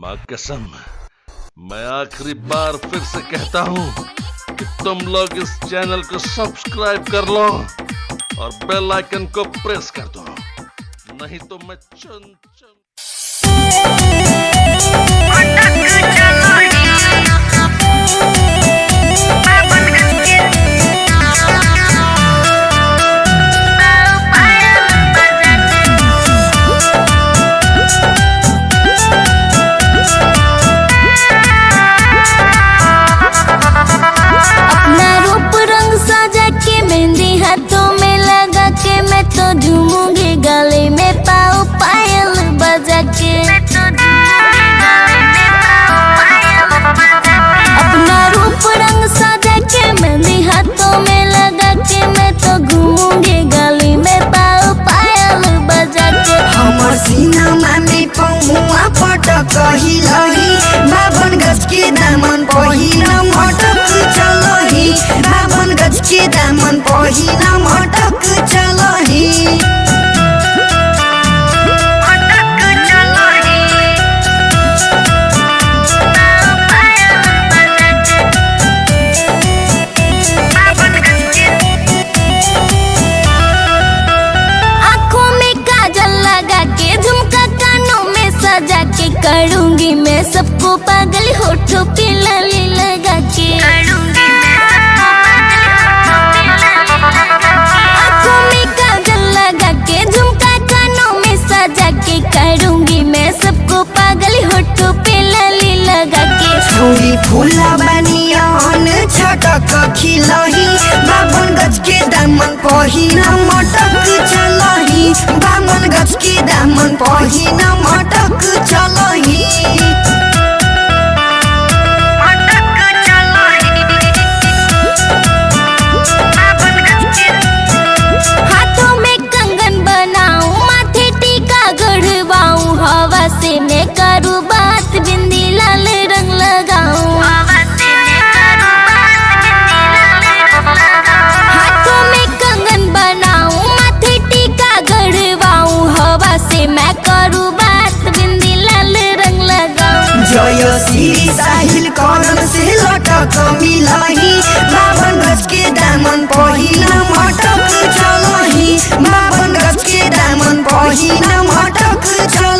माँ कसम, मैं आखिरी बार फिर से कहता हूँ कि तुम लोग इस चैनल को सब्सक्राइब कर लो और बेल आइकन को प्रेस कर दो, नहीं तो मैं चुन झूमूंगी गले में पाओ पायल बजा के। अपना रूप रंग सजा के मेहंदी हाथों में लगा के मैं तो घूमूंगी गली में पाओ पायल बजा के। हमर सीना में पहुआ पटक हिलही, 52 गज के दामन पहिना मटक चलही, 52 गज के दामन पहिना मटक चलही। करूंगी मैं सबको पागल होठों पे लाली लगा के। आँखों में काजल लगा के झुमका कानों में सजा के करूंगी मैं सबको पागल होठों पे लाली लगा के। छोरी फूला बनियान छटक खिलही, 52 गज के दामन पहिना मटक चलही, 52 गज के दामन पहिना मटक चलही। हाथों में कंगन बनाऊं, माथे टीका गढ़वाऊं, हवा से मैं करूँ बात, बिंदी लाल रंग लगाऊं। हाथों में कंगन बनाऊं, माथे टीका गढ़वाऊं, हवा से मैं करूँ बात, बिंदी लाल रंग लगाऊं। जय श्री साहिल कौन से लटक मिलही, 52 गज के दामन पहिना मटक चलही, 52 गज के दामन पहिना मटक चलही।